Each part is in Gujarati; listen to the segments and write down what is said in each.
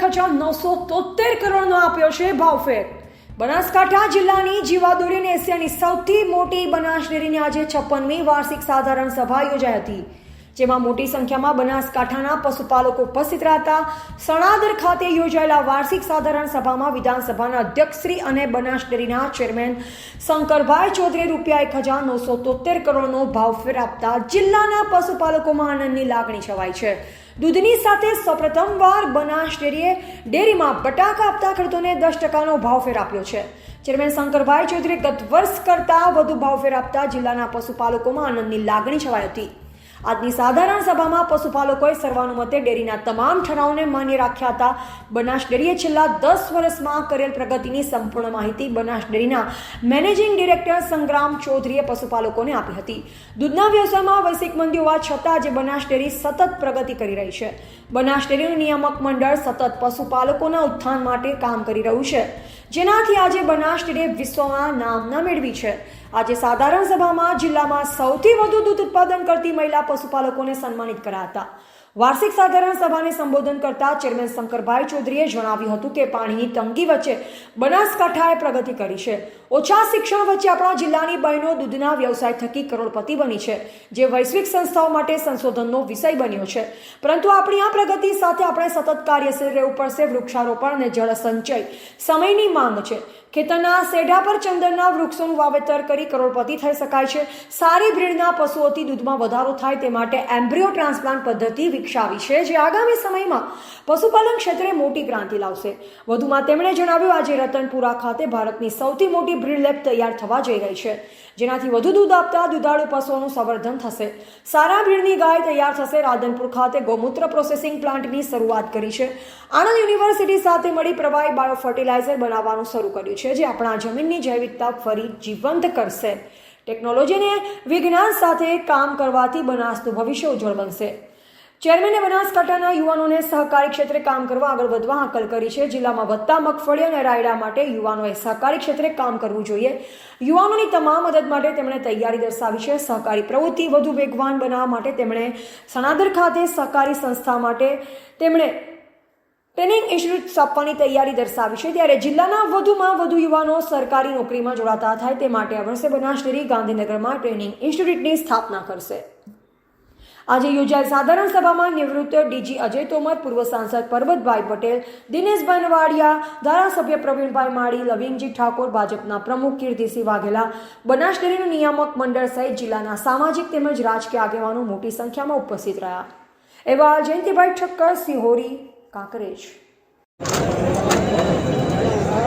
₹1,973 કરોડનો આપ્યો છે ભાવફેર। બનાસકાંઠા જિલ્લાની જીવાદોરી અને એશિયાની સૌથી મોટી બનાસ ડેરીની આજે 56મી વાર્ષિક સાધારણ સભા યોજાઈ હતી, જેમાં મોટી સંખ્યામાં બનાસકાંઠાના પશુપાલકો ઉપસ્થિત રહ્યા હતા। સણાદર ખાતે યોજાયેલા વાર્ષિક સાધારણ સભામાં વિધાનસભાના અધ્યક્ષશ્રી અને બનાસ ડેરીના ચેરમેન શંકરભાઈ ચૌધરીએ ₹1,973 કરોડનો ભાવફેર આપતા જિલ્લાના પશુપાલકોમાં આનંદની લાગણી છવાઈ છે। દૂધની સાથે સૌપ્રથમવાર બનાસ ડેરીમાં બટાકા આપતા ખેડૂતોને 10%નો ભાવફેર આપ્યો છે। ચેરમેન શંકરભાઈ ચૌધરીએ ગત વર્ષ કરતા વધુ ભાવફેર આપતા જિલ્લાના પશુપાલકોમાં આનંદની લાગણી છવાઈ હતી। આજની સાધારણ સભામાં પશુપાલકોએ સર્વાનુમતે ડેરીના તમામ ઠરાવોને માન્ય રાખ્યા હતા। બનાસ ડેરીએ છેલ્લા 10 વર્ષમાં કરેલ પ્રગતિની સંપૂર્ણ માહિતી બનાસ ડેરીના મેનેજિંગ ડિરેક્ટર સંગ્રામ ચૌધરીએ પશુપાલકોને આપી હતી। દૂધના વ્યવસાયમાં વૈશ્વિક મંદી હોવા છતાં આજે બનાસ ડેરી સતત પ્રગતિ કરી રહી છે। બનાસ ડેરીનું નિયામક મંડળ સતત પશુપાલકોના ઉત્થાન માટે કામ કરી રહ્યું છે, જેનાથી આજે બનાસ ડેરીએ વિશ્વમાં નામના મેળવી છે। આજે સાધારણ સભામાં જિલ્લામાં સૌથી વધુ દૂધ ઉત્પાદન કરતી મહિલા પશુપાલકોને સન્માનિત કર્યા હતા। વાર્ષિક સાધારણ સભાને સંબોધન કરતા ચેરમેન શંકરભાઈ ચૌધરીએ જણાવ્યું હતું કે પાણીની તંગી વચ્ચે બનાસકાંઠાએ પ્રગતિ કરી છે। ઓછા શિક્ષણ વચ્ચે આપણા જિલ્લાની બહેનો દૂધના વ્યવસાય થકી કરોડપતિ બની છે, જે વૈશ્વિક સંસ્થાઓ માટે સંશોધનનો વિષય બન્યો છે। પરંતુ આપણી આ પ્રગતિ સાથે આપણે સતત કાર્યશીલ રહેવું પડશે। વૃક્ષારોપણ અને જળ સંચય સમયની માંગ છે। ખેતરના સેઢા પર ચંદનના વૃક્ષોનું વાવેતર કરી કરોડપતિ થઈ શકાય છે। સારી બ્રીડના પશુઓથી દૂધમાં વધારો થાય તે માટે એમ્બ્રિયો ટ્રાન્સપ્લાન્ટ પદ્ધતિ વિકસાવી છે, જે આગામી સમયમાં પશુપાલન ક્ષેત્રે મોટી ક્રાંતિ લાવશે। વધુમાં તેમણે જણાવ્યું, આજે રતનપુરા ખાતે ભારતની સૌથી મોટી બ્રીડ લેબ તૈયાર થવા જઈ રહી છે, જેનાથી વધુ દૂધ આપતા દુધાળુ પશુઓનું સંવર્ધન થશે। સારા બ્રીડની ગાય તૈયાર થશે। રાધનપુર ખાતે ગૌમૂત્ર પ્રોસેસિંગ પ્લાન્ટની શરૂઆત કરી છે। આણંદ યુનિવર્સિટી સાથે મળી પ્રવાહી બાયો ફર્ટિલાઇઝર બનાવવાનું શરૂ કર્યું છે, જે આપણા જમીનની જૈવિકતા ફરી જીવંત કરશે। ટેકનોલોજી અને વિજ્ઞાન સાથે કામ કરવાથી બનાસનું ભવિષ્ય ઉજ્જવળ બનશે। ચેરમેને બનાસકાંઠાના યુવાનોને સહકારી ક્ષેત્રે કામ કરવા આગળ વધવા હાકલ કરી છે। જિલ્લામાં વધતા મગફળી અને રાયડા માટે યુવાનોએ સહકારી ક્ષેત્રે કામ કરવું જોઈએ। યુવાનોની તમામ મદદ માટે તેમણે તૈયારી દર્શાવી છે। સહકારી પ્રવૃત્તિ વધુ વેગવાન બનાવવા માટે તેમણે સણાદર ખાતે સહકારી સંસ્થા માટે તેમણે ટ્રેનિંગ ઇન્સ્ટિટ્યૂટ સ્થાપવાની તૈયારી દર્શાવી છે। ત્યારે જિલ્લાના વધુમાં વધુ યુવાનો સરકારી નોકરીમાં જોડાતા થાય તે માટે આ વર્ષે બનાસ ડેરી ગાંધીનગરમાં ટ્રેનિંગ ઇન્સ્ટિટ્યૂટની સ્થાપના કરશે। આજે યોજાયેલ સાધારણ સભામાં નિવૃત્ત ડીજી અજય તોમર, પૂર્વ સાંસદ પરબતભાઈ પટેલ, દિનેશભાઈ નવાડિયા, ધારાસભ્ય પ્રવીણભાઈ માળી, લવિંગજી ઠાકોર, ભાજપના પ્રમુખ કીર્તિસિંહ વાઘેલા, બનાસ ડેરીનું નિયામક મંડળ સહિત જિલ્લાના સામાજિક તેમજ રાજકીય આગેવાનો મોટી સંખ્યામાં ઉપસ્થિત રહ્યા। એવા જયંતિભાઈ ઠક્કર, સિહોરી, કાંકરેજ।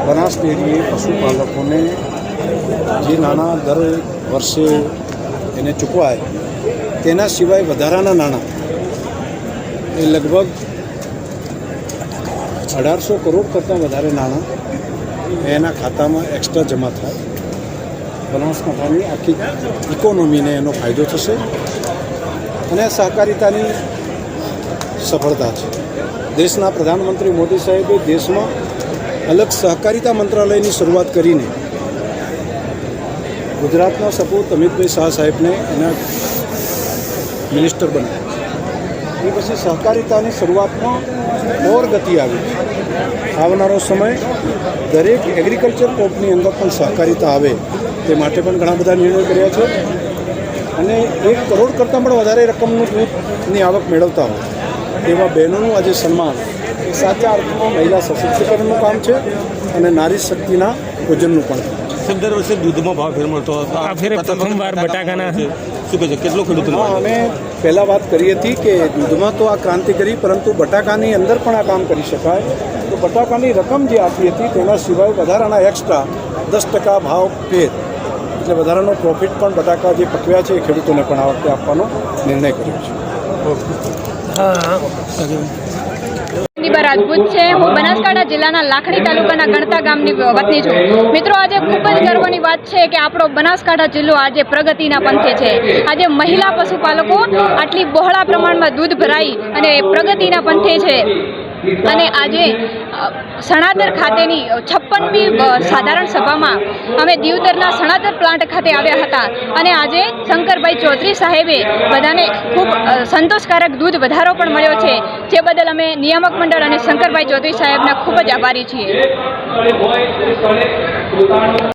બનાસ ડેરીએ પશુપાલકોને જે નાણાં દર વર્ષે એને ચૂકવાય તેના સિવાય વધારાના નાણાં એ લગભગ 1800 કરોડ કરતાં વધારે નાણાં એના ખાતામાં એક્સ્ટ્રા જમા થાય। બનાસકાંઠાની આખી ઇકોનોમીને એનો ફાયદો થશે અને સહકારિતાની સફળતા છે। દેશના પ્રધાનમંત્રી મોદી સાહેબે દેશમાં અલગ સહકારિતા મંત્રાલયની શરૂઆત કરીને ગુજરાતના સપૂત અમિતભાઈ શાહ સાહેબને એના મિનિસ્ટર બનાવ્યા। એ પછી સહકારિતાની શરૂઆતમાં ઓર ગતિ આવી। આવનારો સમય દરેક એગ્રીકલ્ચર કોર્પની અંદર પણ સહકારિતા આવે તે માટે પણ ઘણા બધા નિર્ણયો કર્યા છે અને 1 કરોડ કરતાં પણ વધારે રકમનું દૂધની આવક મેળવતા હોય તેવા બહેનોનું આજે સન્માન એ સાચા અર્થમાં મહિલા સશક્તિકરણનું કામ છે અને નારી શક્તિના પૂજનનું પણ કામ છે। દર વર્ષે દૂધમાં ભાવફેર મળતો હતો, આ ફેર પ્રથમવાર બટાકાના શું કહે છે, કેટલો ખેડૂતો? અમે પહેલાં વાત કરી હતી કે દૂધમાં તો આ ક્રાંતિ કરી, પરંતુ બટાકાની અંદર પણ આ કામ કરી શકાય। તો બટાકાની રકમ જે આપી હતી તેના સિવાય વધારાના એક્સ્ટ્રા 10% ભાવ ફેર, એટલે વધારાનો પ્રોફિટ પણ બટાકા જે પકવ્યા છે એ ખેડૂતોને પણ આ વખતે આપવાનો નિર્ણય કર્યો છે। રાજપૂત છે। હું બનાસકાંઠા જિલ્લાના લાખણી તાલુકાના ગણતા ગામની વતની છું। મિત્રો, આજે ખૂબ જ ગર્વની વાત છે કે આપણો બનાસકાંઠા જિલ્લો આજે પ્રગતિના પંથે છે। આજે મહિલા પશુપાલકો આટલી બહોળા પ્રમાણમાં દૂધ ભરાઈ અને પ્રગતિના પંથે છે। અને આજે સણાદર ખાતેની 56મી સાધારણ સભામાં અમે દિયોદરના સણાદર પ્લાન્ટ ખાતે આવ્યા હતા અને આજે શંકરભાઈ ચૌધરી સાહેબે બધાને ખૂબ સંતોષકારક દૂધ વધારો પણ મળ્યો છે, જે બદલ અમે નિયામક મંડળ અને શંકરભાઈ ચૌધરી સાહેબના ખૂબ જ આભારી છીએ.